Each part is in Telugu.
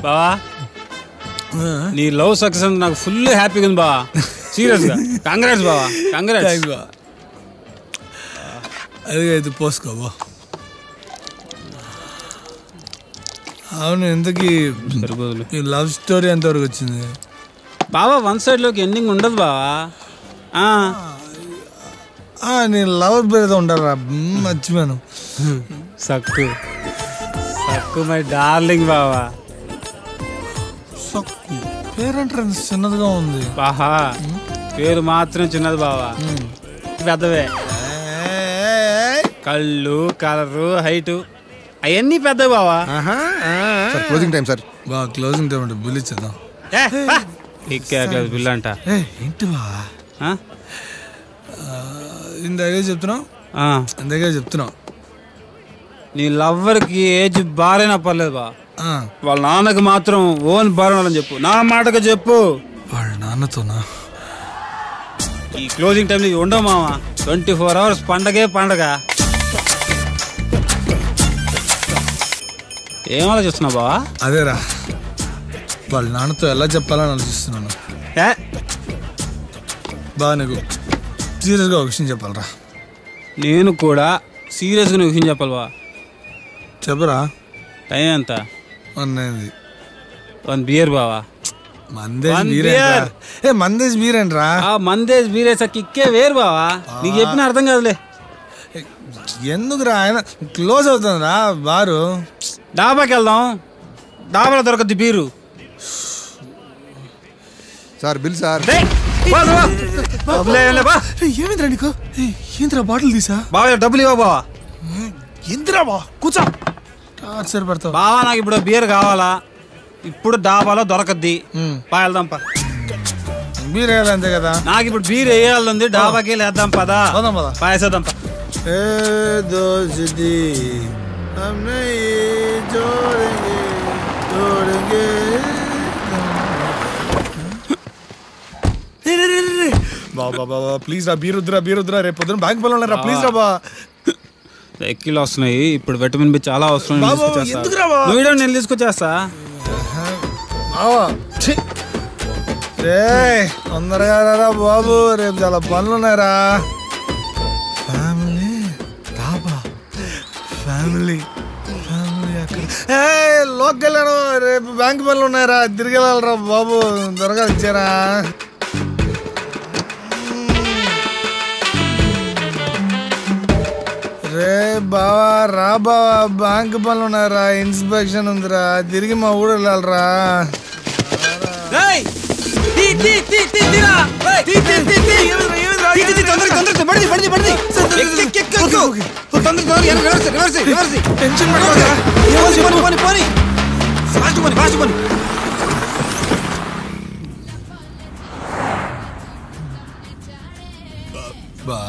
బావా నీ లవ్ సక్సెస్ నాకు ఫుల్ హ్యాపీగా ఉంది బావా. సీరియస్ గా కంగ్రాట్స్ బావా. కంగ్రాట్స్ బా. అదిగా ఇది పోసుకో బా. అవును, ఇంతకీ లవ్ స్టోరీ ఎంతవరకు వచ్చింది బావా? వన్ సైడ్ లోకి ఎండింగ్ ఉండదు బావా. నేను లవర్ పేరుతో ఉంటారా? మర్చిపోయాను. సక్కు సక్కు మై డార్లింగ్ బావా. సక్కు పేరంటారు చిన్నదిగా ఉంది బాహా. పేరు మాత్రం చిన్నది బావా, పెద్దవే. కళ్ళు, కలరు, హైటు అవన్నీ పెద్దవి బావా. Closing time sir. బాగా క్లోజింగ్ టైం అంటే బిల్ ఇచ్చేద్దాం. బిల్ అంట ఏంటి బావా? ఇందాకే చెప్తున్నావు నీ లవ్వర్కి ఏజ్ బారైనా పర్లేదు బా. వాళ్ళ నాన్నకి మాత్రం ఓన్ బారని చెప్పు. నా మాటగా చెప్పు. వాళ్ళ నాన్నతోనా? ఈ క్లోజింగ్ టైంలో ఉండవు మామ. 24 hours పండగే పండగ. ఏం ఆలోచిస్తున్నావు బావా? అదేరా, వాళ్ళ నాన్నతో ఎలా చెప్పాలని ఆలోచిస్తున్నాను. బాగా నీకు సీరియస్గా ఒక విషయం చెప్పాలరా. నేను కూడా సీరియస్గా ఒక విషయం చెప్పాలి బా. చెప్పరా. టైం ఎంత? 1 బియర్ బావా. మందేజ్ బీరేంట్రా? మందేజ్ బీరేసా కిక్కే వేరు బావా. నీకు చెప్పిన అర్థం కాదులే. ఎందుకురా? ఆయన క్లోజ్ అవుతుందిరా బారు. డాబాకి వెళ్దాం. డాబాలో దొరకద్ది బీరు. Sir bill sir. ఏమిందిరా నీకు? ఏంద్రా బాటిల్ తీసా? బావా డబ్బులు ఇవ్వ బావా. ఎందురా బా? కూర్చో. టార్చర్ పెడతావు బావా. నాకు ఇప్పుడు బీర్ కావాలా. ఇప్పుడు డాబాలో దొరకద్ది. వెళ్దాం పా. బీర్ వేయాలి అంతే కదా. నాకు ఇప్పుడు బీర్ వేయాలంది. డాబాకి వేద్దాం పదా. పాయేసేద్దాం పా. బాబా ప్లీజ్ రా, బీర్ వద్దురా. రేపు పొద్దున బ్యాంక్ పనులు ఉన్నారా? ప్లీజ్ రా బా. ఎక్కిలు వస్తున్నాయి ఇప్పుడు. విటమిన్ బి చాలా అవసరం. నేను తీసుకొచ్చేస్తా. తొందరగా రా బాబు, రేపు చాలా పనులు ఉన్నాయరా. ఫ్యామిలీ లోకి వెళ్ళాను. రేపు బ్యాంక్ పనులు ఉన్నాయరా, తిరిగి వెళ్ళాలరా బాబు. త్వరగా ఇచ్చారా. రే బావా రా బావా, బ్యాంక్ పనులు ఉన్నారా, ఇన్స్పెక్షన్ ఉందిరా, తిరిగి మా ఊరు వెళ్ళాలరా. బా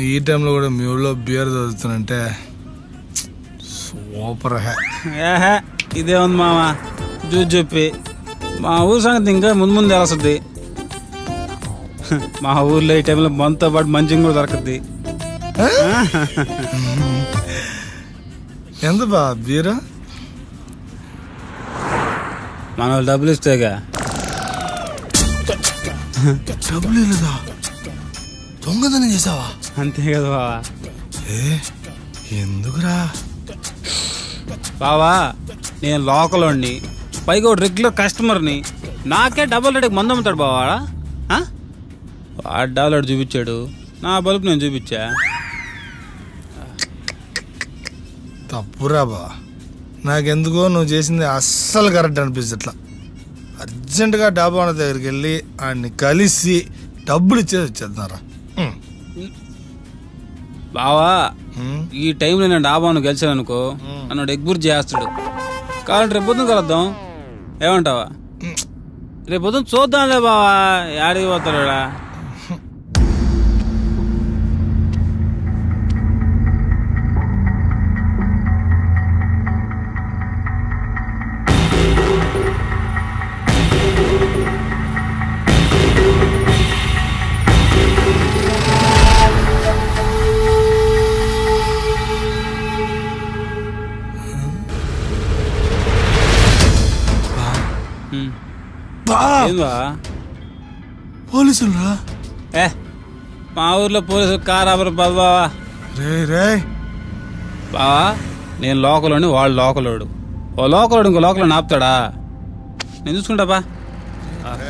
ఈ టైంలో కూడా మీ ఊళ్ళో బియర్ చదువుతానంటే సూపర్. ఇదే ఉంది మామ. చూసి చెప్పి మా ఊరు సంగతి ఇంకా ముందు తెలుస్తుంది. మా ఊర్లో ఈ టైంలో మనతో పాటు మంచిగా కూడా దొరకద్ది. ఎంత బా బీరు? మన వాళ్ళు డబ్బులు ఇస్తేగా. డబ్బులు లేదా? దొంగతనం చేసావా? అంతే కదా బావా. ఎందుకురా బావా? నేను లోకల్ వాడిని, పైగా ఒక రెగ్యులర్ కస్టమర్ని. నాకే డబుల్ రేటుకి మందు అమ్ముతాడు బావాడా? వాడు డబుల్ చూపించాడు, నా బల్బు నేను చూపించా. తప్పురా బా. నాకెందుకో నువ్వు చేసింది అస్సలు కరెక్ట్ అనిపిస్తుంది. ఇట్లా అర్జెంటుగా డాబా వాళ్ళ దగ్గరికి వెళ్ళి ఆయన్ని కలిసి డబ్బులు ఇచ్చేది వచ్చేస్తున్నారా బావా? ఈ టైంలో నేను డాబాను గెలిచాను అనుకో, నన్ను ఎగ్బుర్ చేస్తాడు. కావాలంటే రేపు పొద్దున కలుద్దాం. ఏమంటావా? రేపు పొద్దున చూద్దాంలే బావా. యాడికి పోతాడా? పోలీసులు రా. మా ఊర్లో పోలీసులు కారాబరు బావా. రే బావా నేను లోకలోని వాడు లోకలోడు. ఓ లోకలోడు ఇంకో లోకలో ఆపుతాడా? నేను చూసుకుంటా బా.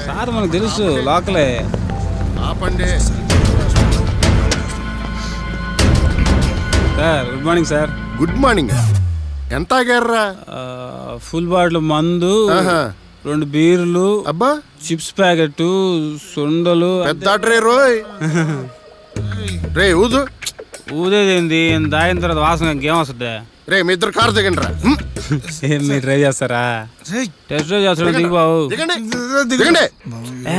సార్ మనకు తెలుసు లోకలే. Sir good morning sir. Good morning. ఎంత ఆగారా? ఫుల్ బాటిల్ మందు, 2 బీర్లు, అబ్బా చిప్స్ ప్యాకెట్, సొండలు. పెద్ద రే రోయ్. రే ఊదు. ఊదేదేంది? దాయిన తర్వాత వాసన ఇంకేం వస్తుంది? రే మీ ఇద్దరు కారు దిగండి రా. మీరు ట్రై చేస్తారా? టెస్ట్ డ్రైవ్ చేస్తాడు. దిగు బాబు.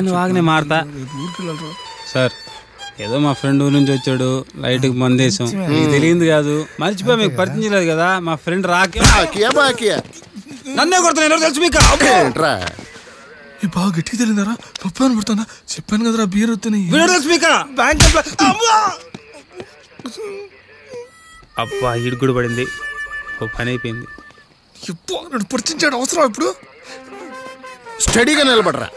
నువ్వు ఆగనే మారతా. సార్ ఏదో మా ఫ్రెండ్ ఊరి నుంచి వచ్చాడు, లైట్ కి మందేశం మీకు తెలియదు కాదు. మర్చిపోయి మీకు పరిచయం చేయలేదు కదా. మా ఫ్రెండ్ నన్నే కొడుతున్నా తెలుసు మీకు. బాగా గట్టి తెలియదారా? పప్పు పడుతున్నా చెప్పాను కదరా బీర్ వస్తున్నాయి. అబ్బా ఇడుగుడు పడింది. ఓ పని అయిపోయింది. పరిచించాడు అవసరం ఇప్పుడు. స్టడీగా నిలబడరా.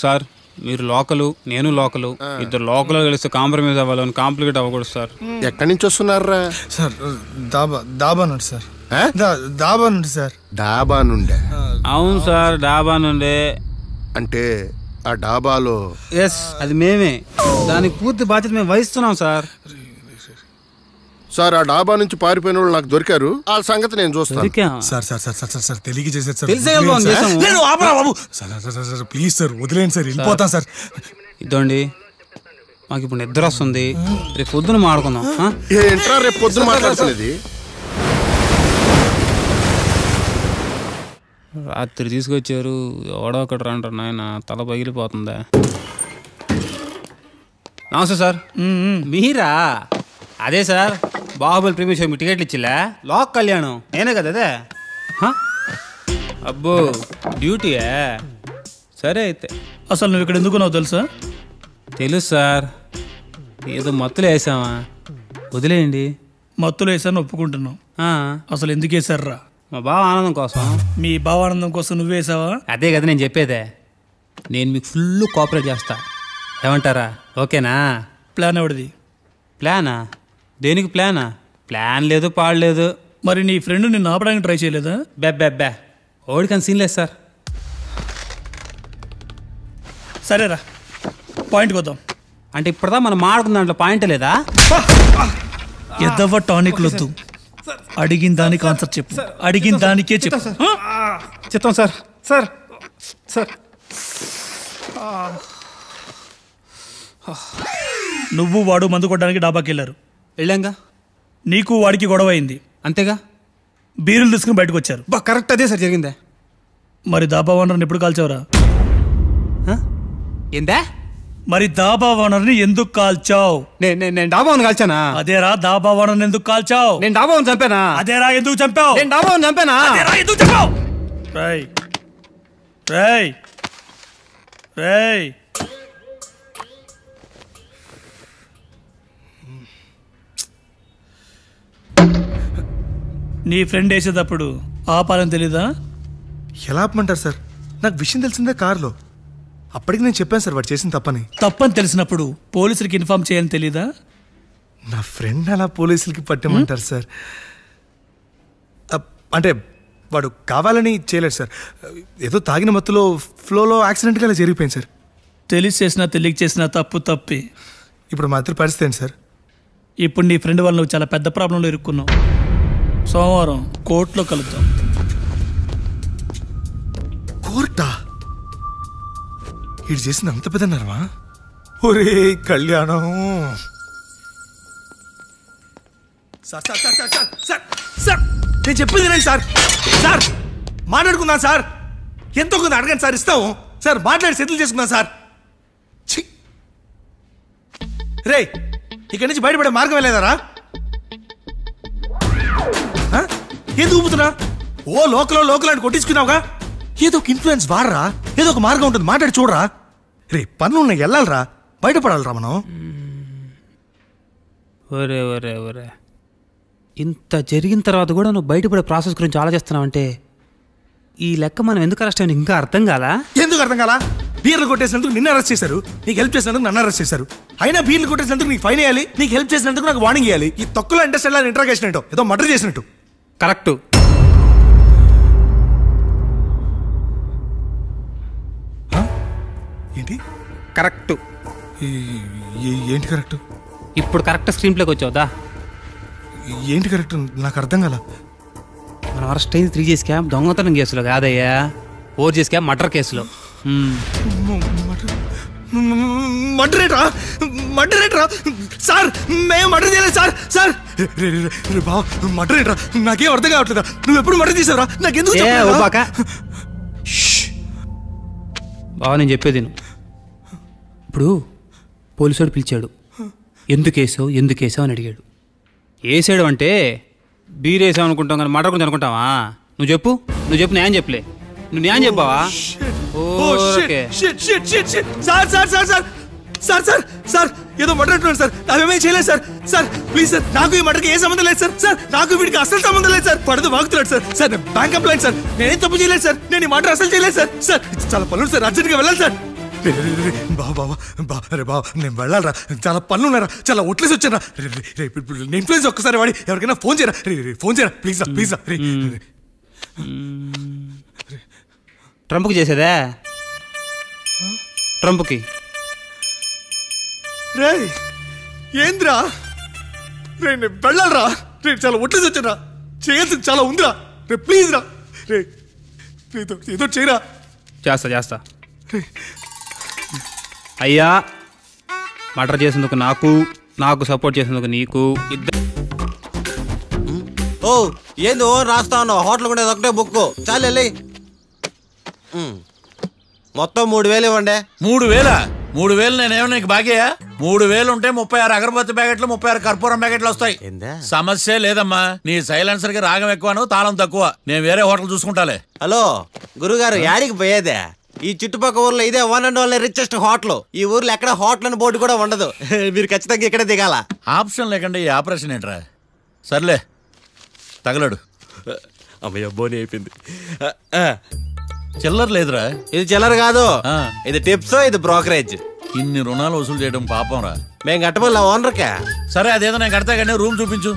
సార్ మీరు లోకలు, నేను లోకలు, ఇద్దరు లోకల్ కలిస్తే కాంప్రమైజ్ అవ్వాలని కాంప్లికేట్ అవ్వకూడదు సార్. ఎక్కడి నుంచి వస్తున్నారా? సార్ దాబా నుండి సార్. దాబా నుండి సార్. డాబా నుండే? అవును సార్ డాబా నుండే. అంటే ఆ డాబాలో? ఎస్ అది మేమే. దానికి పూర్తి బాధ్యత మేము వహిస్తున్నాం సార్. సార్ ఆ డాబా నుంచి పారిపోయిన వాళ్ళు నాకు దొరికారు. ఆ సంగతి నేను చూస్తాను. Sir sir sir sir sir తెలియక చేశారు సార్. ప్లీజ్ సార్ వదిలేండి సార్, వెళ్ళిపోతాం సార్. ఇదండి మాకు ఇప్పుడు నిద్ర వస్తుంది. రేపు పొద్దున మాడుకుందాం. ఏంట్రా రేపు పొద్దున మాట్లాడుతున్నది? రాత్రి తీసుకొచ్చారు. ఎవడో ఒకటి రంటారు నాయన, తల పగిలిపోతుందా. నమస్తే సార్. మీరా? అదే sir Baahubali premiere show me టికెట్లు ఇచ్చిలే. లోక్ కళ్యాణం నేనే కదా అదే. అబ్బో డ్యూటీయా? సరే అయితే. అసలు నువ్వు ఇక్కడ ఎందుకున్నావు తెలుసా? తెలుసు సార్. ఏదో మత్తులు వేసామా, వదిలేయండి. మత్తులు వేసాను ఒప్పుకుంటున్నావు. అసలు ఎందుకు వేసారా? మా బావ ఆనందం కోసం. మీ బావ ఆనందం కోసం నువ్వు వేసావా? అదే కదా నేను చెప్పేదే. నేను మీకు ఫుల్ కోఆపరేట్ చేస్తా. ఏమంటారా? ఓకేనా? ప్లాన్ ఎవడిది? ప్లానా? దేనికి ప్లానా? ప్లాన్ లేదు పాడలేదు. మరి నీ ఫ్రెండ్ నిన్ను ఆపడానికి ట్రై చేయలేదా? బెబ్బెబ్బే ఓడికని సీన్ లేదు సార్. సరేరా పాయింట్కి వద్దాం. అంటే ఇప్పుడుదా మనం మాడుకున్న దాంట్లో పాయింట్ లేదా? ఎదవ టానిక్లు వద్దు. అడిగిన దానికి ఆన్సర్ చెప్పు. అడిగిన దానికే చెప్పు. చెప్తాం సార్. సార్ సార్ నువ్వు వాడు మందు కొట్టడానికి డాబాకి వెళ్ళారు. వెళ్ళాంగా. నీకు వాడికి గొడవ అయింది. అంతేగా. బీరులు తీసుకుని బయటకు వచ్చారు. కరెక్ట్ అదే సార్ జరిగిందే. మరి దాబా ఓనర్ని ఎప్పుడు కాల్చావురా? ఏందా? మరి దాబా ఓనర్ని ఎందుకు కాల్చావు? నేను డాబా ఓనర్ కాల్చానా? అదేరా దాబా ఓనర్ని ఎందుకు కాల్చావు? నేను డాబా ఓనర్ చంపానా? అదేరా ఎందుకు చంపావు? నేను డాబా ఓనర్ చంపానా? అదేరా ఎందుకు చంపావు? రేయ్ రేయ్ రేయ్ నీ ఫ్రెండ్ వేసేటప్పుడు ఆపాలని తెలీదా? ఎలా ఆపమంటారు సార్? నాకు విషయం తెలిసిందే కారులో. అప్పటికి నేను చెప్పాను సార్ వాడు చేసిన తప్పని తెలిసినప్పుడు పోలీసులకి ఇన్ఫార్మ్ చేయాలని తెలీదా? నా ఫ్రెండ్ అలా పోలీసులకి పట్టమంటారు సార్? అంటే వాడు కావాలని చేయలేదు సార్. ఏదో తాగిన మత్తులో ఫ్లోలో యాక్సిడెంట్గా అలా జరిగిపోయింది సార్. తెలిసి చేసినా తెలియక చేసినా తప్పు తప్పే. ఇప్పుడు మా ఇద్దరి పరిస్థితి ఏంటి సార్? ఇప్పుడు నీ ఫ్రెండ్ వల్ల నువ్వు చాలా పెద్ద ప్రాబ్లంలో ఇరుక్కున్నావు. సోమవారం కోర్టులో కలుద్దాం. కోర్టా? ఇటు చేసింది అంత పెద్ద నరమా? ఒరే కళ్యాణం. Sir sir sir sir sir sir నేను చెప్పింది రండి సార్. సార్ మాట్లాడుకుందాం సార్. ఎంతో కొంత అడగండి సార్, ఇస్తాము సార్. మాట్లాడి సెటిల్ చేసుకుందాం సార్. రే ఇక్కడి నుంచి బయటపడే మార్గం వెళ్ళేదారా? ఎందుకు ఊపుతున్నా? ఓ లోకల్ అని కొట్టించుకున్నావుగా. ఏదో ఒక ఇన్ఫ్లుయెన్స్ వాడరా. ఏదో ఒక మార్గం ఉంటుంది, మాట్లాడి చూడరా. రే పనులున్నాయి, వెళ్ళాలరా, బయటపడాలరా మనం. ఒరే ఒరే ఒరే ఇంత జరిగిన తర్వాత కూడా నువ్వు బయటపడే ప్రాసెస్ గురించి ఆలోచిస్తున్నావంటే ఈ లెక్క మనం ఎందుకు అరెస్ట్ అయ్యి ఇంకా అర్థం కాలా? ఎందుకు అర్థం కాలా? బీర్లు కొట్టేసినందుకు నిన్ను అరెస్ట్ చేశారు, నీకు హెల్ప్ చేసినందుకు నన్ను అరెస్ట్ చేశారు. అయినా బీర్లు కొట్టేసినందుకు నీకు ఫైన్ వేయాలి, నీకు హెల్ప్ చేసినందుకు నాకు వార్నింగ్ ఇవ్వాలి. ఈ తక్కువ ఇండస్ట్రియల్ ఇంట్రాగేషన్ ఏంటో ఏదో మర్డర్ చేసినట్టు. కరెక్ట్. ఏంటి కరెక్ట్? ఏంటి కరెక్ట్? ఇప్పుడు కరెక్ట్ స్క్రీన్ ప్లేకి వచ్చావుదా? ఏంటి కరెక్ట్? నాకు అర్థం కాల. మనం అరెస్ట్ అయింది 3 కేసు క్యామ్ దొంగతనం కేసులో కాదయ్యా, 4 కేసు క్యామ్ మర్డర్ కేసులో. మర్డరేట్రా సార్, మేము మర్డర్ చేయలేదు సార్. సార్ బావ మర్డరేట్రా, నాకేం అర్థం కావట్లేదా? నువ్వు ఎప్పుడు మర్డర్ చేసావురా? నాకెందుకు బావ నేను చెప్పేది ఇప్పుడు పోలీసుడు పిలిచాడు, ఎందుకు వేసావు అని అడిగాడు. వేసాడు అంటే బీర్ వేసావు అనుకుంటాం కానీ మర్డర్ గురించి అనుకుంటావా? నువ్వు చెప్పు న్యాయం చెప్పలే, నువ్వు న్యాయం చెప్పావా? Sir sir sir sir sir sir sir ఏదో మర్డర్ అంటున్నాను సార్, అవేమేం చేయలేదు సార్. సార్ ప్లీజ్ సార్, నాకు ఈ మర్డర్కి ఏ సంబంధం లేదు సార్. సార్ నాకు వీడికి అసలు సంబంధం లేదు సార్, పడదు వాగుతున్నాడు సార్. సార్ నేను బ్యాంక్ ఎంప్లాయ్ సార్, నేనేం తప్పు చేయలేదు సార్, నేను ఈ మర్డర్ అసలు చేయలేదు సార్. సార్ చాలా పనులు సార్, అర్జెంట్గా వెళ్ళాలి సార్. బాబా నేను వెళ్ళాలరా, చాలా పనులు ఉన్నారా, చాలా ఒట్లేసి వచ్చారా. నేను ప్లీజ్ ఒక్కసారి వాడి ఎవరికైనా ఫోన్ చేయరా ప్లీజ్ రా. ట్రంప్కి చేసేదా? ట్రంప్కి రే ఏంద్రా రే, నేను వెళ్ళాలరా. రే చాలా ఒట్లేసి వచ్చారా, చేయాల్సింది చాలా ఉందిరా. రే ప్లీజ్ రా, రే ఏదో చేయరా. చేస్తా అయ్యా. మర్డర్ చేసేందుకు నాకు సపోర్ట్ చేసేందుకు నీకు ఓ ఏంది ఓ రాస్తా ఉన్నావు? హోటల్ కూడా ఒకటే బుక్కు చాలు వెళ్ళి. మొత్తం 3000 ఇవ్వండి. 3000 నేనేమో నీకు బాగేయా? 3000 ఉంటే 36 అగరబత్తి ప్యాకెట్లు 36 కర్పూరం ప్యాకెట్లు వస్తాయి. సమస్య లేదమ్మా. నీ సైలెన్సర్ కి రాగం ఎక్కువను తాళం తక్కువ. నేను వేరే హోటల్ చూసుకుంటాలే. హలో గురుగారు, యాడికి పోయేదే? ఈ చుట్టుపక్కల ఊర్లో ఇదే 1 and only రిచెస్ట్ హోటల్. ఈ ఊర్లో ఎక్కడ హోటల్ అని బోర్డు కూడా ఉండదు. మీరు ఖచ్చితంగా ఇక్కడే దిగాల. ఆప్షన్ లేకుండా ఈ ఆపరేషన్ ఏంట్రా? సర్లే తగలడు. అమ్మయ్య బోని అయిపోయింది. చిల్లర లేదురా. ఇది చిల్లర కాదు, ఇది టిప్స్, ఇది బ్రోకరేజ్. ఇన్ని రుణాలు వసూలు చేయడం పాపం రా. మేము కట్టబోలే ఓనర్కే. సరే అదేదో నేను కడతా కానీ రూమ్ చూపించు.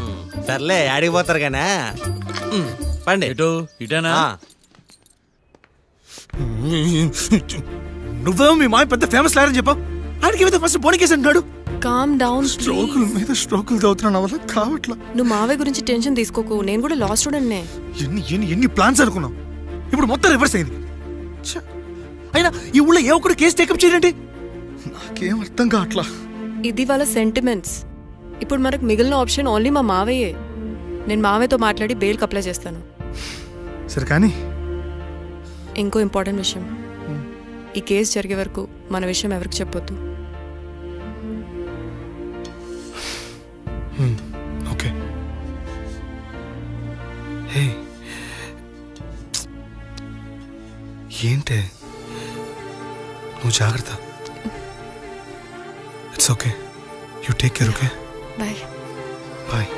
సర్లే యాడికి పోతారు కానీ పండి. ఇటేనా? నువ్వేమో మీ మాయ పెద్ద ఫేమస్ లాయర్ అని చెప్పావు, ఆడికి ఫస్ట్ బోని కేసు అంటున్నాడు. Calm down. స్ట్రోకుల మీద స్ట్రోకులు చదువుతున్నా వల్ల కావట్లా. నువ్వు మావయ్య గురించి టెన్షన్ తీసుకోకు, నేను కూడా లా స్టూడెంట్నే. ఎన్ని ప్లాన్స్ అనుకున్నావు, ఇప్పుడు మొత్తం రివర్స్ అయింది. అయినా ఈ ఊళ్ళో ఏ ఒక్కడు కేసు టేకప్ చేయండి, నాకేం అర్థం కావట్లా. ఇది వాళ్ళ సెంటిమెంట్స్. ఇప్పుడు మనకు మిగిలిన ఆప్షన్ ఓన్లీ మా మావయ్యే. నేను మావయ్యతో మాట్లాడి బెయిల్కి అప్లై చేస్తాను. సరే కానీ ఇంకో ఇంపార్టెంట్ విషయం, ఈ కేసు జరిగే వరకు మన విషయం ఎవరికి చెప్పొద్దు. ఓకే. హే ఏంటే నువ్వు జాగ్రత్త. It's okay, you take care. Okay bye. Bye.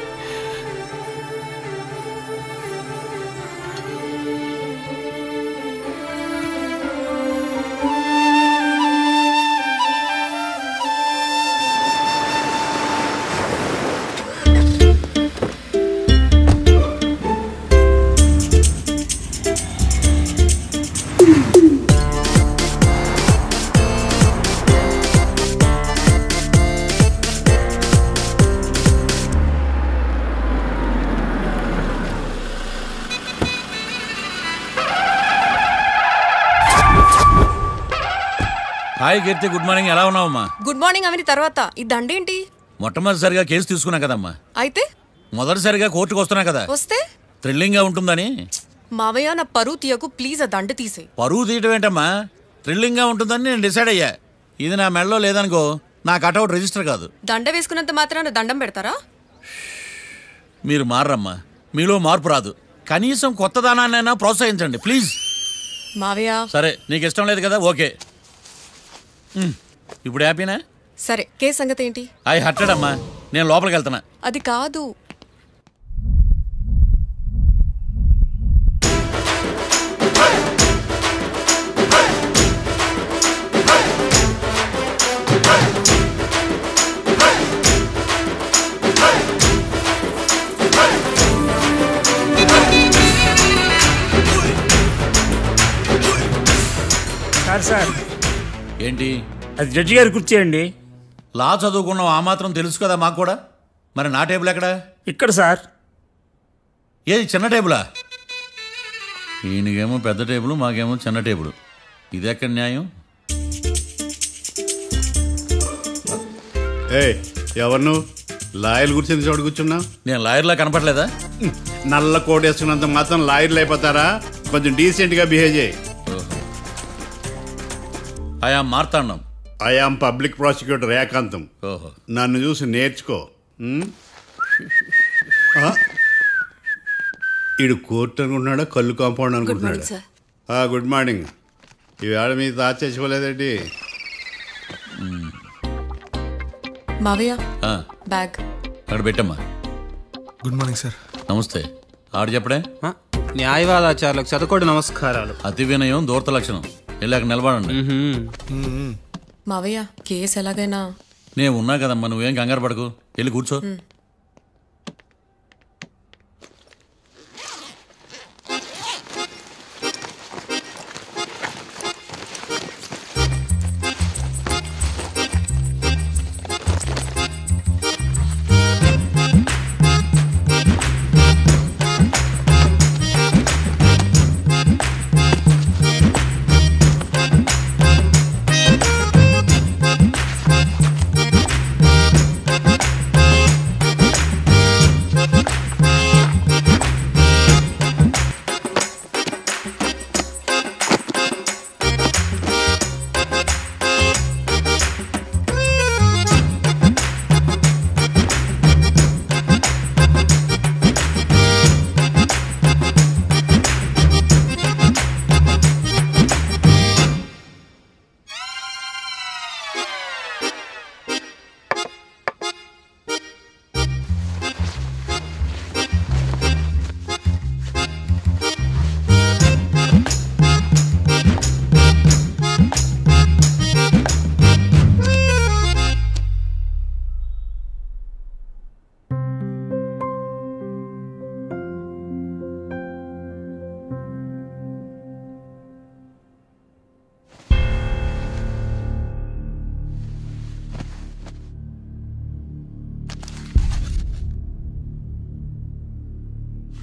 Hi Keerthi, good morning. ఎలా ఉన్నావమ్మా? గుడ్ మార్నింగ్ అవని తర్వాత ఈ దండేంటి? మొట్టమొదటిసారిగా కేసు తీసుకున్నా కదమ్మా. అయితే మొదటిసారిగా కోర్టుకు వస్తున్నా కదా, వస్తే థ్రిల్లింగ్ గా ఉంటుందని. మావయ్య నా పరువు తీయకు ప్లీజ్, ఆ దండ తీసే. పరువు తీయటం ఏంటమ్మా, థ్రిల్లింగ్ గా ఉంటుందని నేను డిసైడ్ అయ్యా. ఇది నా మెడలో లేదనుకో, నా కటౌట్ రిజిస్టర్ కాదు. దండ వేసుకున్నంత మాత్రాన దండం పెడతారా? మీరు మారమ్మా, మీలో మార్పు రాదు. కనీసం కొత్త దానాన్నైనా ప్రోత్సహించండి ప్లీజ్. మావయ్య సరే, నీకు ఇష్టం లేదు కదా, ఓకే. ఇప్పుడు హ్యాపీనా? సరే, కేసు సంగతి ఏంటి? ఐ హర్టెడ్ అమ్మా, నేను లోపలికి వెళ్తున్నా. అది కాదు. సార్ ఏంటి? అది జడ్జి గారి కుర్చీ అండి. లా చదువుకున్నావు, ఆ మాత్రం తెలుసు కదా మాకు కూడా. మరి నా టేబుల్ ఎక్కడ? ఇక్కడ సార్. ఏది చిన్న టేబులా? ఈయనకేమో పెద్ద టేబుల్, మాకేమో చిన్న టేబుల్. ఇది ఎక్కడ న్యాయం? ఎవరు నువ్వు? లాయర్లు కూర్చొని చోటు కూర్చున్నావు. నేను లాయర్లా కనపడలేదా? నల్ల కోట్ వేసుకున్నంత మాత్రం లాయర్లు అయిపోతారా? కొంచెం డీసెంట్ గా బిహేవ్ చేయి. I am Marthandam. I am public prosecutor ఏకాంతం. నన్ను చూసి నేర్చుకో. ఈడు కోర్టు అనుకుంటున్నాడా, కళ్ళు కాంపౌండ్ అనుకుంటున్నాడా? Good morning. ఈవేళ మీ తాత చచ్చిపోలేదండి. మావయ్య బ్యాగ్ అక్కడ పెట్టమ్మా. Good morning sir. నమస్తే. ఆడు చెప్పడే. న్యాయవాదాచారులకు చదువుకోండి నమస్కారాలు. అతి వినయం దూరత లక్షణం. వెళ్ళాక నిలబడండి. మావయ్య కేసు ఎలాగైనా. నేను ఉన్నా కదమ్మా, నువ్వేం కంగారు పడకు. వెళ్ళి కూర్చో.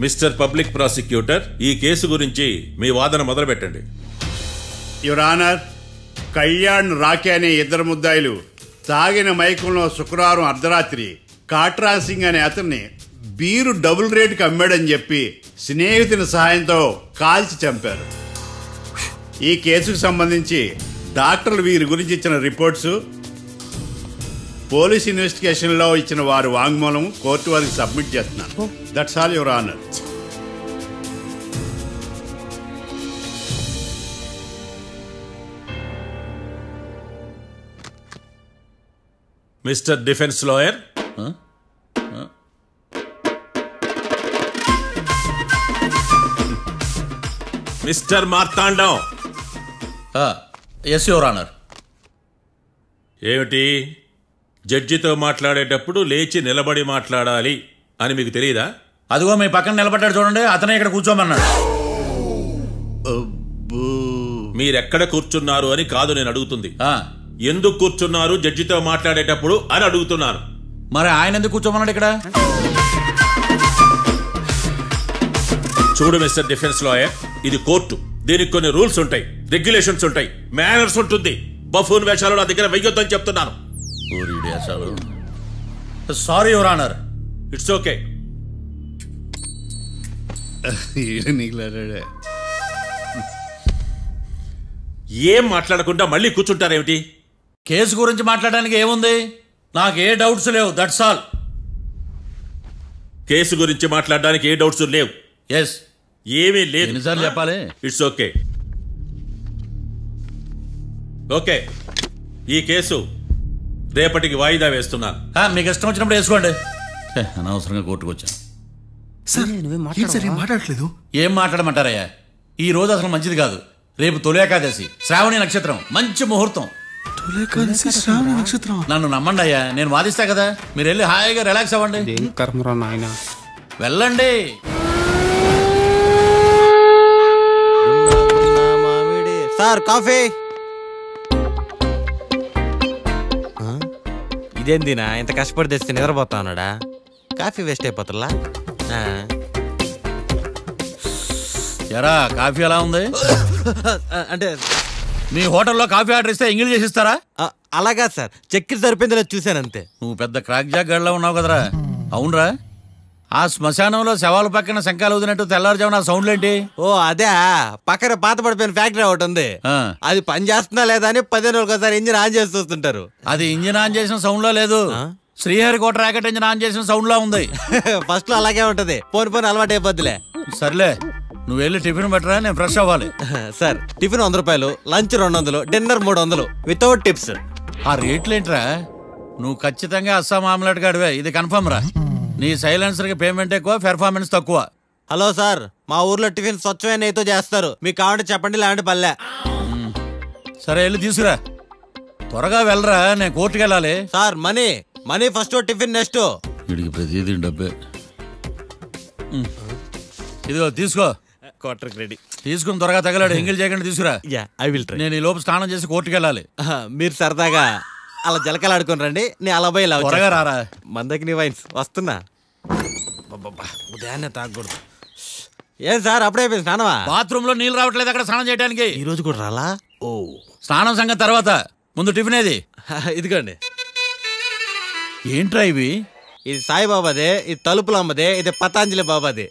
మిస్టర్ పబ్లిక్ ప్రాసిక్యూటర్, ఈ కేసు గురించి మీ వాదన మొదలు పెట్టండి. యువర్ ఆనర్, కళ్యాణ్ రాకే అనే ఇద్దరు ముద్దాయిలు తాగిన మైకంలో శుక్రవారం అర్ధరాత్రి కాట్రా సింగ్ అనే అతన్ని బీరు డబుల్ రేటుకి అమ్మాడని చెప్పి స్నేహితుని సహాయంతో కాల్చి చంపారు. ఈ కేసుకు సంబంధించి డాక్టర్లు వీరి గురించి ఇచ్చిన రిపోర్ట్స్, పోలీస్ ఇన్వెస్టిగేషన్ లో ఇచ్చిన వారి వాంగ్మూలం కోర్టు వారికి సబ్మిట్ చేస్తున్నాను. That's all your honour. Mister defence lawyer, mister Martandam. Yes your honour. ఏమిటి, జడ్జితో మాట్లాడేటప్పుడు లేచి నిలబడి మాట్లాడాలి అని మీకు తెలియదా? అదిగో మీ పక్కన నిలబడ్డాడు చూడండి, అతనే ఇక్కడ కూర్చోమన్నాడు. మీరెక్కడ కూర్చున్నారు అని కాదు నేను అడుగుతుంది, ఎందుకు కూర్చున్నారు జడ్జితో మాట్లాడేటప్పుడు అని అడుగుతున్నాను. మరి ఆయన ఎందుకు కూర్చోమన్నాడు ఇక్కడ? చూడు మిస్టర్ డిఫెన్స్ లాయర్, ఇది కోర్టు. దీనికి కొన్ని రూల్స్ ఉంటాయి, రెగ్యులేషన్స్ ఉంటాయి, మేనర్స్ ఉంటుంది. బఫూన్ వేషాలు నా దగ్గర వెయ్యొద్దని చెప్తున్నాను. Sorry your honour. It's okay. ఏం మాట్లాడకుండా మళ్ళీ కూర్చుంటారేమిటి? కేసు గురించి మాట్లాడడానికి ఏముంది, నాకు ఏ డౌట్స్ లేవు. That's all. కేసు గురించి మాట్లాడడానికి ఏ డౌట్స్ లేవు? ఎస్, ఏమీ లేదు. ఎన్నిసార్లు చెప్పాలి? It's okay. ఓకే, ఈ కేసు రేపటికి వాయిదా వేస్తున్నాను. మీకు ఇష్టం వచ్చినప్పుడు వేసుకోండి. అనవసరంగా కోర్టుకు వచ్చాను. మాట్లాడలేదు. ఏం మాట్లాడమంటారయ్యా? ఈ రోజు అసలు మంచిది కాదు. రేపు తొలి ఏకాదశి, శ్రావణి నక్షత్రం, మంచి ముహూర్తం. నన్ను నమ్మండి అయ్యా, నేను వాదిస్తా కదా. మీరు వెళ్ళి హాయిగా రిలాక్స్ అవ్వండి. వెళ్ళండి. Sir coffee. ఇదేందినా ఇంత కష్టపడి తెస్తే నిద్రపోతా ఉన్నాడా? కాఫీ వేస్ట్ అయిపోతుందా? ఎరా కాఫీ ఎలా ఉంది? అంటే మీ హోటల్లో కాఫీ ఆర్డర్ ఇస్తే ఎంగిల్ చేసిస్తారా? అలాగా సార్, చక్కెర సరిపోయిందో చూశానంతే. నువ్వు పెద్ద క్రాక్ జాక్ గడిలో ఉన్నావు కదరా. అవునరా, ఆ శ్మశానంలో శవాల పక్కన శంఖాలు ఊదినట్టు తెల్లారుజామున సౌండ్లేంటి? ఓ అదే, పక్కన పాత పడిపోయిన ఫ్యాక్టరీ ఒకటి ఉంది. అది పని చేస్తున్నా లేదా అని 10 రోజులకు ఒకసారి ఇంజిన్ ఆన్ చేసి చూస్తుంటారు. అది ఇంజిన్ ఆన్ చేసిన సౌండ్ లో లేదు, శ్రీహరికోట రాకెట్ ఇంజిన్ ఆన్ చేసిన సౌండ్ లో ఉంది. ఫస్ట్ లో అలాగే ఉంటది, పోని అలవాటు అయిపోద్దిలే. సర్లే, నువ్వు వెళ్ళి టిఫిన్ పెట్టరా, నేను ఫ్రెష్ అవ్వాలి. సార్ టిఫిన్ 100 రూపాయలు, లంచ్ 200, డిన్నర్ 300 వితౌట్ టిప్స్. ఆ రేట్లేంట్రా? నువ్వు ఖచ్చితంగా అస్సాం ఆమ్లెట్ గాడివే, ఇది కన్ఫర్మ్ రా. నీ సైలెన్సర్ కి పేమెంట్ ఎక్కువ, పెర్ఫార్మెన్స్ తక్కువ. హలో సార్, మా ఊర్లో టిఫిన్ స్వచ్ఛమైన నెయ్యితో చేస్తారు, మీకు కావాలంటే చెప్పండి, లేదంటే పల్లె. సరే వెళ్ళి తీసుకురా, త్వరగా వెళ్ళరా, నేను కోర్టుకి వెళ్ళాలి. Sir money first, tiffin next. వీడికి ప్రతిదీ డబ్బే. ఇదిగో తీసుకో, క్వార్టర్ రెడీ. తీసుకుని త్వరగా తగలాడు, ఎంగిల్ చేయకుండా తీసుకురా. I will try. నేను ఈ లోపు స్నానం చేసి కోర్టుకి వెళ్ళాలి. మీరు సరదాగా అలా జలకలు ఆడుకుని రండి, నేను అలా పోయి త్వరగా రారా. మందకి నీ వైన్స్ వస్తున్నా. ఉదయాన్నే తాగకూడదు. ఏం సార్ అప్పుడే అయిపోయింది స్నానమా? బాత్రూమ్ లో నీళ్ళు రావట్లేదు అక్కడ స్నానం చేయడానికి. ఈ రోజు కూడా రాలా? ఓ, స్నానం సంగతి తర్వాత, ముందు టిఫిన్ ఏది? ఇదిగోండి. ఏంట్రా ఇవి? ఇది సాయిబాబాదే, ఇది తలుపులు అమ్మదే, ఇది పతాంజలి బాబాదే.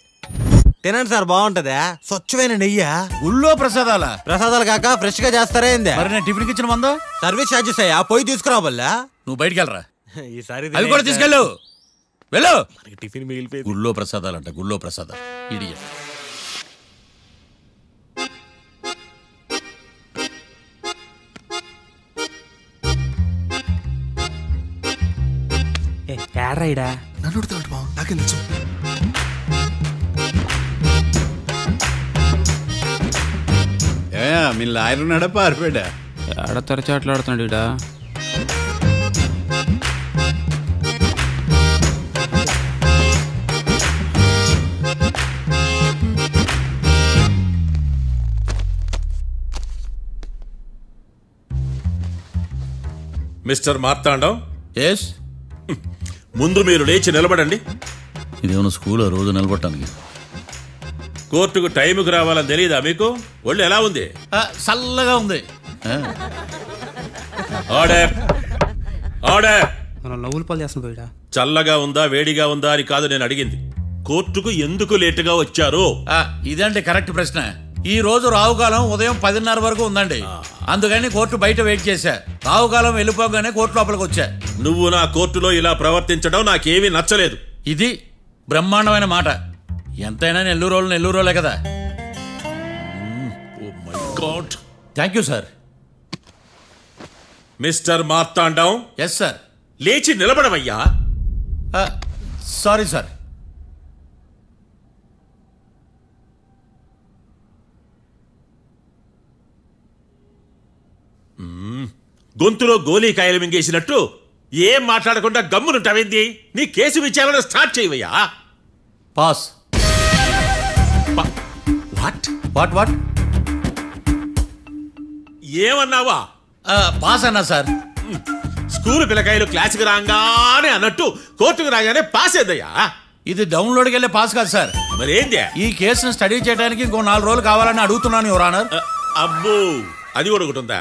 తినండి సార్, బాగుంటదా? స్వచ్ఛమైన నెయ్యా? గుళ్ళో ప్రసాదాలా? ప్రసాదాలు కాక ఫ్రెష్ గా చేస్తారా ఏంది? మరి నేను టిఫిన్ ఇచ్చిన మందో సర్వీస్ ఛార్జెస్ అయ్యా, పోయి తీసుకురావల్లా. నువ్వు బయటికి వెళ్ళరా, ఈసారి అవి కూడా తీసుకెళ్ళు. వెళ్ళు. టిఫిన్ మిగిలిపోయి. గుళ్ళో ప్రసాదాలంట, గుళ్ళో ప్రసాదాలు. ఇడియట్. ఏడ్రైడా నన్ను నాకేం తెలుసు. మీ లాయర్ ఉన్నాడా పారిపోయాడా? ఆడ తరచాట్లాడుతున్నాడు ఇడా. మిస్టర్ మార్తాండం. ఎస్. ముందు మీరు లేచి నిలబడండి. ఇదేమన్నా స్కూల్ రోజు నిలబడటానికి? కోర్టుకు టైంకి రావాలని తెలియదా మీకు? ఒళ్ళు ఎలా ఉంది? చల్లగా ఉంది. Order, order. నవ్వులు పాలు చేస్తున్నా పోయిడా. చల్లగా ఉందా వేడిగా ఉందా అని కాదు నేను అడిగింది, కోర్టుకు ఎందుకు లేటుగా వచ్చారు? ఇదండి కరెక్ట్ ప్రశ్న. ఈ రోజు రావుకాలం ఉదయం 10:30 వరకు ఉందండి, అందుకని కోర్టు బయట వెయిట్ చేశా. రావుకాలం వెళ్ళిపోగానే కోర్టు లోపలికి వచ్చా. నువ్వు నా కోర్టులో ఇలా ప్రవర్తించడం నాకేమీ నచ్చలేదు. ఇది బ్రహ్మాండమైన మాట. ఎంతైనా నెల్లూరులే కదా. Oh my god. Thank you sir. Mister Martandam. Yes sir. లేచి నిలబడవయ్యా. Sorry sir. గొంతులో గోలీకాయలు మింగేసినట్టు ఏం మాట్లాడకుండా గమ్మునుంటావేంది? నీ కేసు విచారణ స్టార్ట్ చేయవయ్యా. పాస్. వాట్ వాట్ వాట్ ఏమన్నావా? పాస్ అన్నా సార్. స్కూల్ పిల్లకాయలు క్లాసుకు రాగానే అన్నట్టు కోర్టుకు రాగానే పాస్ ఏదయ్యా? ఇది డౌన్లోడ్కి వెళ్ళే పాస్ కాదు సార్. మరి ఏంది? ఈ కేసును స్టడీ చేయడానికి ఇంకో 4 రోజులు కావాలని అడుగుతున్నాను యువర్ ఆనర్. అబ్బో, అది కూడా ఒకటి ఉందా?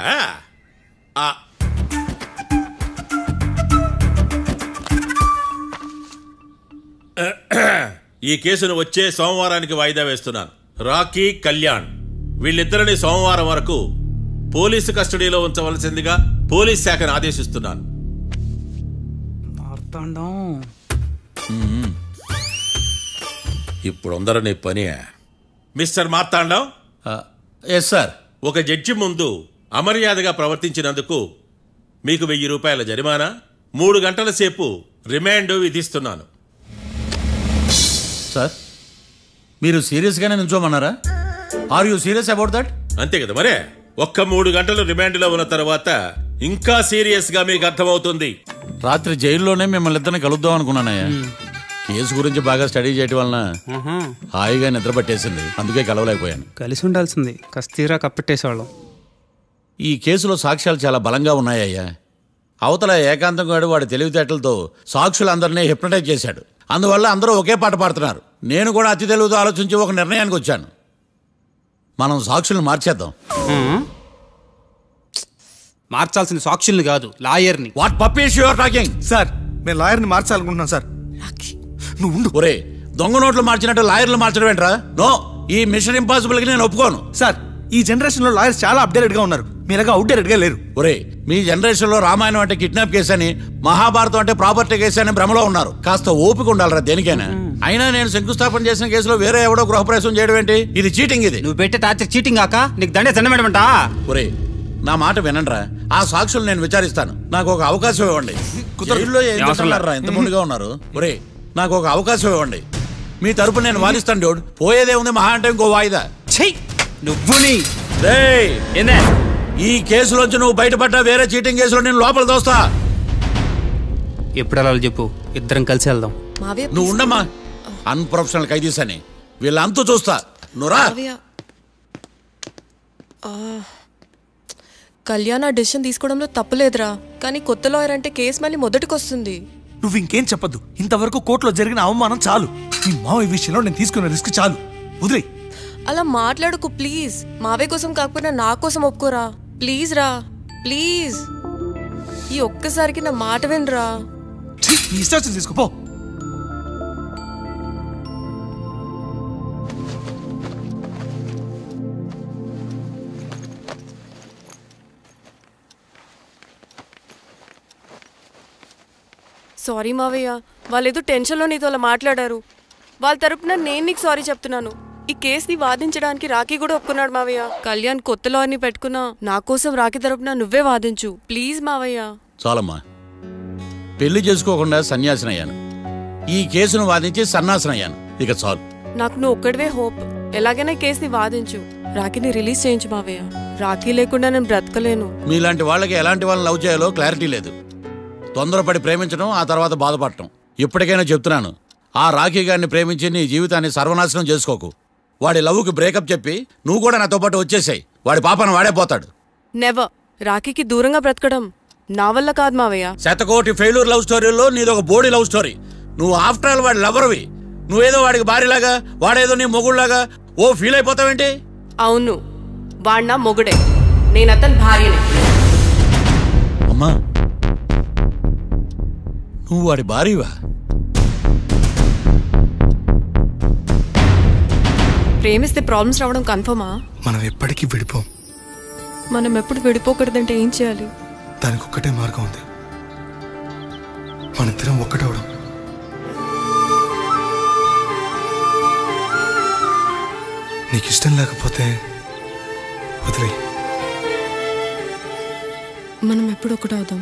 ఈ కేసును వచ్చే సోమవారానికి వాయిదా వేస్తున్నాను. రాకీ, కళ్యాణ్ వీళ్ళిద్దరిని సోమవారం వరకు పోలీసు కస్టడీలో ఉంచవలసిందిగా పోలీస్ శాఖను ఆదేశిస్తున్నాను. ఇప్పుడు అందరూ పని. మిస్టర్ మార్తాండం. Yes sir. ఒక జడ్జి ముందు అమర్యాదగా ప్రవర్తించినందుకు మీకు 1000 రూపాయల జరిమానా, 3 గంటల సేపు రిమాండ్ విధిస్తున్నాను. సార్, మీరు సీరియస్గానే నిల్చోమన్నారా? Are you serious about that? అంతే కదా మరే. ఒక్క 3 గంటలు రిమాండ్లో ఉన్న తర్వాత ఇంకా సీరియస్ గా మీకు అర్థమవుతుంది. రాత్రి జైల్లోనే మిమ్మల్ని ఇద్దరిని కలుద్దాం అనుకున్నానయ్యా. కేసు గురించి బాగా స్టడీ చేయటం వలన హాయిగా నిద్ర పట్టేసింది, అందుకే కలవలేకపోయాను. కలిసి ఉండాల్సింది, కస్తీరా కప్పెట్టేసేవాళ్ళం. ఈ కేసులో సాక్ష్యాలు చాలా బలంగా ఉన్నాయ్యా. అవతల ఏకాంతం గాడు వాడి తెలివితేటలతో సాక్షులందరినీ హిప్నటైజ్ చేశాడు. అందువల్ల అందరూ ఒకే పాట పాడుతున్నారు. నేను కూడా అతి తెలివితో ఆలోచించి ఒక నిర్ణయానికి వచ్చాను. మనం సాక్షుల్ని మార్చేద్దాం. మార్చాల్సిన సాక్షుల్ని కాదు, లాయర్ని. What puppies you are talking? Sir మేము లాయర్ని మార్చాలనుకుంటున్నాం సార్. నువ్వు ఉండు. ఒరే, దొంగ నోట్లు మార్చినట్టు లాయర్లు మార్చడం ఏంట్రా? నో, ఈ మిషన్ ఇంపాసిబుల్ కి నేను ఒప్పుకోను. సార్, ఈ జనరేషన్ లో లాయర్స్ చాలా అప్డేటెడ్ గా ఉన్నారు, మీరుగా అవుట్డేటెడ్ గా లేరు. ఒరే, మీ జనరేషన్ లో రామాయణం అంటే కిడ్నాప్ కేసు అని, మహాభారతం అంటే ప్రాపర్టీ కేసు అని భ్రమలో ఉన్నారు. కాస్త ఓపిక ఉండాలరా దేనికైనా. అయినా నేను శంకుస్థాపన చేసిన కేసులో వేరే ఎవడో గృహప్రవేశం చేయడం ఏంటి? ఇది చీటింగ్. ఇది నువ్వు పెట్టే టార్చర్ చీటింగ్ కాక నీకు దండే దండమేడమంట. ఒరే, నా మాట వినండిరా. ఆ సాక్షులు నేను విచారిస్తాను. నాకు ఒక అవకాశం ఇవ్వండి. జైల్లో ఏం చేస్తున్నారా ఎంత ముందుగా ఉన్నారు? ఒరే, నాకు ఒక అవకాశం ఇవ్వండి. మీ తరపు నేను వాదిస్తాను. డోడ్ పోయేదే ఉంది, మహా అంటే ఇంకో వాయిదా. నువ్వు ఈ కేసులోంచి నువ్వు బయటపడ్డా వేరే చీటింగ్ కేసులో నేను లోపల దోస్తా. ఎప్పుడు అలా చెప్పు, ఇద్దరం కలిసి వెళ్దాం. నువ్వు ఉండమ్మా, అన్ప్రొఫెషనల్ ఖైదీస్ అని వీళ్ళంతా చూస్తా. నువ్వురా. కళ్యాణ్ ఆ డెసిషన్ తీసుకోవడంలో తప్పులేదురా, కానీ కొత్త లాయర్ అంటే కేసు మళ్ళీ మొదటికి వస్తుంది. నువ్వు ఇంకేం చెప్పద్దు. ఇంతవరకు కోర్టులో జరిగిన అవమానం చాలు. మీ మావయ్య విషయంలో నేను తీసుకున్న రిస్క్ చాలు. వదిలే. అలా మాట్లాడుకు ప్లీజ్. మావయ్య కోసం కాకపోయినా నా కోసం ఒప్పుకోరా ప్లీజ్ రా, ప్లీజ్. ఈ ఒక్కసారికి నా మాట వినరా. ఇష్టం తీసుకోపో. సారీ మావయ్య, వాళ్ళేదో టెన్షన్లో నీతో అలా మాట్లాడారు. వాళ్ళ తరపున నేను నీకు సారీ చెప్తున్నాను. ఈ కేసుని వాదించడానికి రాఖీ కూడా ఒప్పుకున్నాడు మావయ్య. కళ్యాణ్ కొత్త లాయర్ని పెట్టుకున్నా నా కోసం రాఖీ తరపున నువ్వే వాదించు ప్లీజ్ మావయ్య. చాలమ్మా, పెళ్లి చేసుకోకుండా సన్యాసినయ్యాను. ఈ కేసును వాదించి సన్నాసనయ్యాను. ఇక చాలు. నాకు నువ్వు ఒక్కడివే హోప్. ఎలాగైనా కేసుని వాదించు, రాఖీని రిలీజ్ చేయించు మావయ్య. రాఖీ లేకుండా నేను బ్రతకలేను. మీలాంటి వాళ్ళకి ఎలాంటి వాళ్ళని లవ్ చేయాలో క్లారిటీ లేదు. తొందరపడి ప్రేమించడం, ఆ తర్వాత బాధపడటం. ఇప్పటికైనా చెప్తున్నాను, ఆ రాఖీ గారిని ప్రేమించి నీ జీవితాన్ని సర్వనాశనం చేసుకోకు. వాడి లవ్కి బ్రేకప్ చెప్పి నువ్వు కూడా నాతో పాటు వచ్చేసాయి. వాడి పాపను వాడే పోతాడు. నెవర్. రాఖీకి దూరంగా బ్రతకడం నా వల్ల కాదు మావయ్య. శతకోటి ఫెయిల్యూర్ లవ్ స్టోరీలో నీదొక బోడీ లవ్ స్టోరీ. నువ్వు ఆఫ్టర్ ఆల్ వాడి లవర్వి. నువ్వేదో వాడికి భార్యలాగా, వాడేదో నీ మొగుడులాగా ఓ ఫీల్ అయిపోతావేంటి? అవును, వాడు నా మొగుడే, నేను అతని భార్యని. అమ్మా, నువ్వు వాడి భార్యవా? ప్రేమిస్తే ప్రాబ్లమ్స్ రావడం కన్ఫర్మా? మనం ఎప్పటికీ విడిపోం. మనం ఎప్పుడు విడిపోకూడదంటే ఏం చేయాలి? దానికి ఒక్కటే మార్గం ఉంది, మనిద్దరం ఒక్కటవడం. నీకు ఇష్టం లేకపోతే వదిలే. మనం ఎప్పుడు ఒకటవుదాం.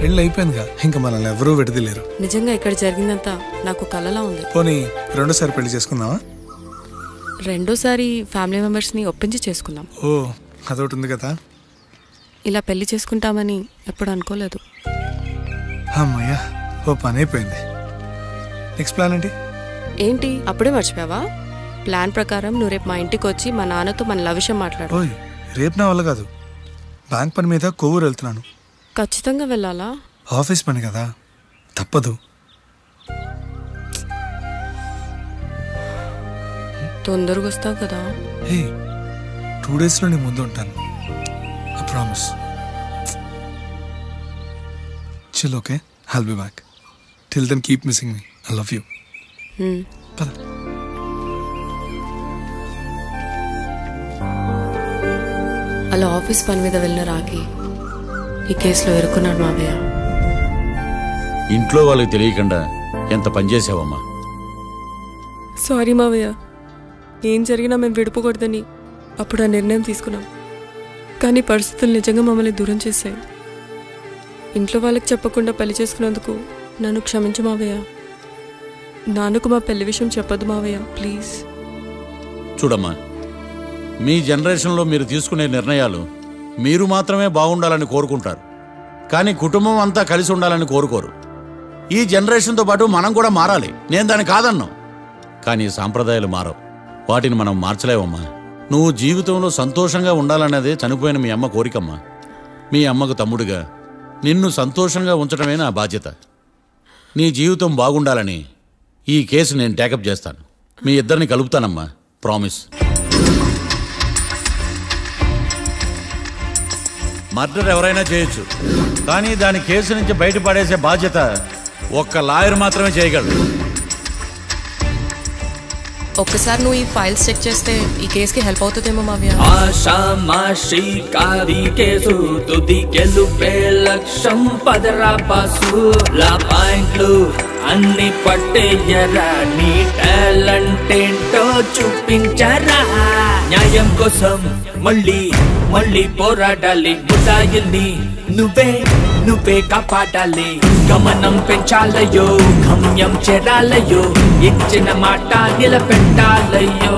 పెళ్ళి అయిపోయిందిగా, ఇంకా మనల్ని ఎవరూ విడదలేరు. నిజంగా ఇక్కడ జరిగిందంతా నాకు కలలా ఉంది. పోనీ రెండోసారి పెళ్లి చేసుకుందామా? రెండోసారి ఫ్యామిలీ మెంబర్స్ ని ఒప్పించి చేసుకుందాం. ఓ, అదొకటి ఉంది కదా. ఇలా పెళ్లి చేసుకుంటామని ఎప్పుడు అనుకోలేదు. అమ్మయ్యా, ఓ పని అయిపోయింది. నెక్స్ట్ ప్లాన్ ఏంటి? ఏంటి అప్పుడే మర్చిపోయావా? ప్లాన్ ప్రకారం నువ్వు రేపు మా ఇంటికి వచ్చి మా నాన్నతో మన లవ్ విషయం మాట్లాడు. ఓయ్, రేపు నా వల్ల కాదు. బ్యాంక్ పని మీద కొవ్వూరు వెళ్తున్నాను. ఖచ్చితంగా వెళ్ళాలా? ఆఫీస్ పని కదా, తప్పదు. తొందరగా వస్తావు కదా? హే, 2 daysలో నీ ముందు ఉంటాను. I promise. Chill, okay? I'll be back. Till then keep missing me. I love you. పద. అలా ఆఫీస్ పని మీద వెళ్ళిన రాఖీ ఈ కేసులో ఎరుకున్నాడు మావయ్య. ఇంట్లో వాళ్ళకి తెలియకుండా ఎంత పనిచేసావమ్మా. సారీ మావయ్య, ఏం జరిగినా మేము విడిపోకూడదని అప్పుడు ఆ నిర్ణయం తీసుకున్నాం. కానీ పరిస్థితులు నిజంగా మమ్మల్ని దూరం చేశాయి. ఇంట్లో వాళ్ళకి చెప్పకుండా పెళ్లి చేసుకున్నందుకు నన్ను క్షమించు మావయ్య. నాన్నకు మా పెళ్లి విషయం చెప్పదు మావయ్య, ప్లీజ్. చూడమ్మా, మీ జనరేషన్లో మీరు తీసుకునే నిర్ణయాలు మీరు మాత్రమే బాగుండాలని కోరుకుంటారు, కానీ కుటుంబం అంతా కలిసి ఉండాలని కోరుకోరు. ఈ జనరేషన్తో పాటు మనం కూడా మారాలి, నేను దాన్ని కాదన్నాను. కానీ సాంప్రదాయాలు మారవు. వాటిని మనం మార్చలేవమ్మా. నువ్వు జీవితంలో సంతోషంగా ఉండాలన్నదే చనిపోయిన మీ అమ్మ కోరికమ్మా. మీ అమ్మకు తమ్ముడిగా నిన్ను సంతోషంగా ఉంచడమే నా బాధ్యత. నీ జీవితం బాగుండాలని ఈ కేసు నేను టేకప్ చేస్తాను. మీ ఇద్దరిని కలుపుతానమ్మా, ప్రామిస్. మర్డర్ ఎవరైనా చేయొచ్చు, కానీ దాని కేసు నుంచి బయటపడేసే బాధ్యత ఒక్క లాయర్ మాత్రమే చేయగలడు. ఒక్కసారి నువ్వు ఈ ఫైల్స్ చెక్ చేస్తే ఈ కేసుకి హెల్ప్ అవుతుందేమో మావ్య. ఆషామాషి కాది కేసు తుది గెలుపే లక్ష్యం పదరా బాసు. లా పాయింట్లు అన్ని పట్టేయరా, నీ టాలెంట్ ఏంటో చూపించరా. న్యాయం కోసం మళ్ళీ మళ్ళీ పోరాడాలి, ముద్దాయిల్ని నువ్వే కాపాడాలి. గమనం పెంచాలయ్యో, గమ్యం చేరాలయ్యో, ఇచ్చిన మాట నిలబెట్టాలయ్యో.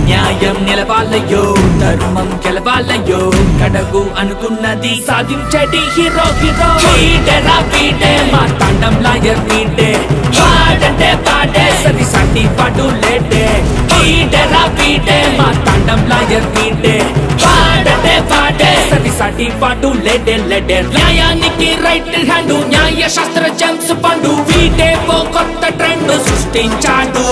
న్యాయం నిలవాలయ్యో, ధర్మం గెలవాలయ్యో, కడగు అనుకున్నది సాధించడి హీరో. వీడేరా వీడే మా తాండం లాయర్ వీడే, వాడంటే వాడే సరి సాటి పాటు లేడే. వీడేరా వీడే మా తాండం లాయర్ వీడే, వాడంటే వాడే సరి సాటి పాటు లేడే. న్యాయానికి రైట్ హ్యాండ్, న్యాయ శాస్త్ర జేమ్స్ పండు, వీడే ఓ కొత్త ట్రెండ్ సృష్టించాడు.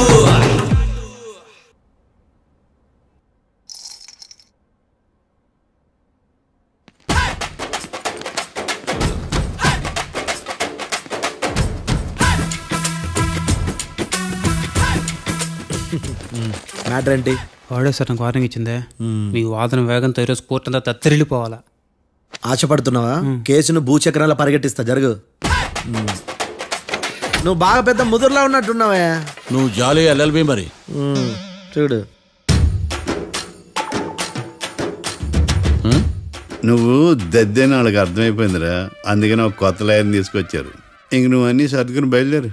మ్యాటర్ ఏంటి? వాడే సార్ నాకు వార్నింగ్ ఇచ్చిందే, మీ వాదన వేగంతో ఈరోజు కోర్టు అంతా తత్తరిల్లిపోవాలా. ఆశపడుతున్నావా? కేసును భూచక్రాల పరిగెట్టిస్తా, జరుగు. నువ్వు బాగా పెద్ద ముదురులా ఉన్నట్టున్నావే. నువ్వు జాలి ఎల్ఎల్బి మరి చూడు. నువ్వు దద్దని వాళ్ళకి అర్థమైపోయిందిరా, అందుకని ఒక కొత్త లాయర్ని తీసుకొచ్చారు. ఇంక నువ్వు అన్నీ సర్దుకుని బయలుదేరు.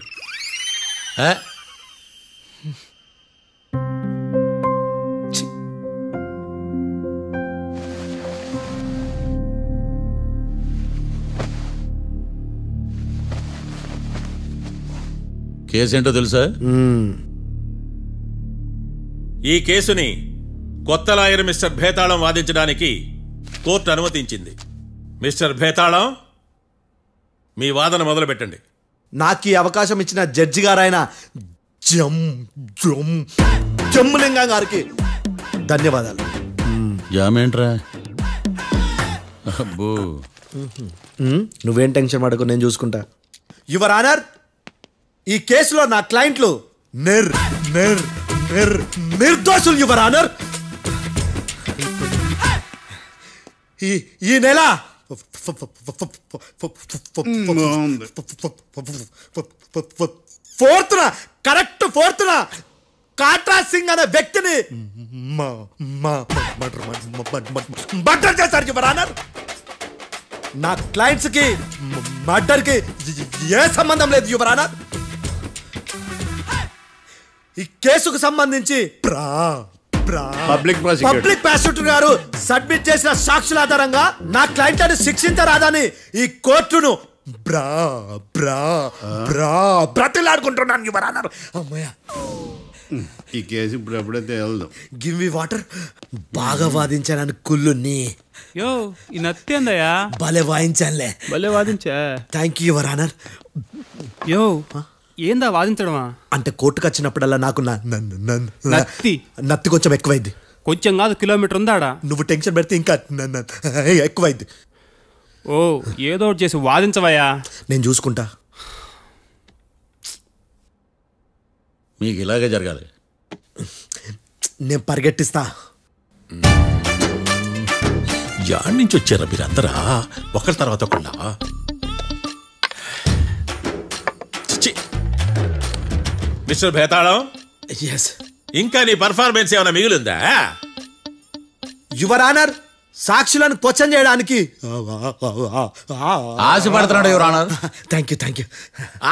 కేసేంటో తెలుసా? ఈ కేసుని కొత్త లాయర్ మిస్టర్ భేతాళం వాదించడానికి కోర్టు అనుమతించింది. మిస్టర్ భేతాళం, మీ వాదన మొదలు పెట్టండి. నాకు ఈ అవకాశం ఇచ్చిన జడ్జి గారైన జమ్ములింగం గారికి ధన్యవాదాలు. జామేంట్రా? అబ్బో, నువ్వేం టెన్షన్ పడకు, నేను చూసుకుంటా. యువర్ ఆనర్, ఈ కేసులో నా క్లయింట్లు నిర్దోషులు యువర్ ఆనర్. ఈ నెల 4th correct 4th Katra Singh అనే వ్యక్తిని మర్డర్ చేశారు యువర్ ఆనర్. నా క్లయింట్స్ కి మర్డర్ కి ఏ సంబంధం లేదు యువర్ ఆనర్. ఈ కేసుకు సంబంధించి పబ్లిక్ ప్రాసిక్యూటర్ గారు సబ్మిట్ చేసిన సాక్షుల ఆధారంగా నా క్లయింట్ అని శిక్షించరాదని ఈ కోర్టును బ్రతిలాడుకుంటున్నాను యువర్ ఆనర్. అమ్మయ్య, ఈ కేసు ఇప్పుడు ఎప్పుడైతే వెళ్దాం. Give me water. బాగా వాదించాను కుళ్ళుని. యో, ఈ నత్తేందయ్యా? భలే వాయించానులే. భలే వాదించా. Thank you your honour. Yo, ఏందా వాదించడమా? అంటే కోర్టుకు వచ్చినప్పుడల్లా నాకు నత్తి కొంచెం ఎక్కువైంది. కొంచెం కాదు, కిలోమీటర్ ఉందాడా. నువ్వు టెన్షన్ పెడితే ఇంకా ఎక్కువైంది. ఓ, ఏదో ఒకటి చేసి వాదించవయ్యా. నేను చూసుకుంటా. మీకు ఇలాగే జరగాలి. నేను పరిగెట్టిస్తా. యాడ్ నుంచి వచ్చారా మీరందరా ఒకరి తర్వాత ఒకళ్ళ? మిస్టర్ భేతాళం, ఇంకా నీ పర్ఫార్మెన్స్ ఏమైనా మిగిలిందా? యువర్ ఆనర్, సాక్షులను క్వశ్చన్ చేయడానికి ఆశపడుతున్నాడు యువర్ ఆనర్. Thank you.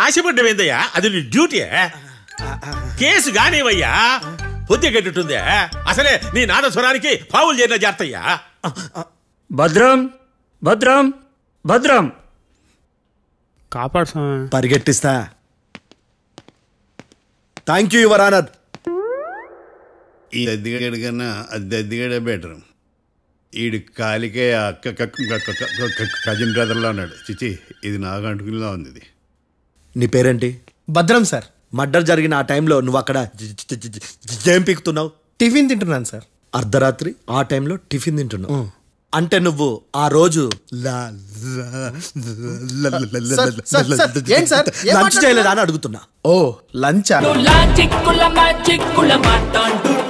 ఆశపడ్డం ఏందయ్యా? అది నీ డ్యూటీ. కేసు గానివయ్యా, పొద్దు గట్టుందే. అసలే నీ నాదస్వరానికి పావులు చేరిన జాగ్రత్తయ్యా. భద్రం భద్రం భద్రం, కాపాడు. పరిగెట్టిస్తా. Thank you your honour. ఈ దద్దిగాడి కన్నా అది దద్దిగాడే బెటర్. ఈడు కాలికే కజిన్ బ్రదర్లో ఉన్నాడు. చిచి ఇది నాకు అంటుకునిలా ఉంది. ఇది నీ పేరేంటి? భద్రం సార్. మర్డర్ జరిగిన ఆ టైంలో నువ్వు అక్కడ ఏం పీకుతున్నావు? టిఫిన్ తింటున్నాను సార్. అర్ధరాత్రి ఆ టైంలో టిఫిన్ తింటున్నావు అంటే నువ్వు ఆ రోజు లంచ్ చేయలేదా అని అడుగుతున్నా. ఓ లంచా? చిక్కుల మాట్లాడు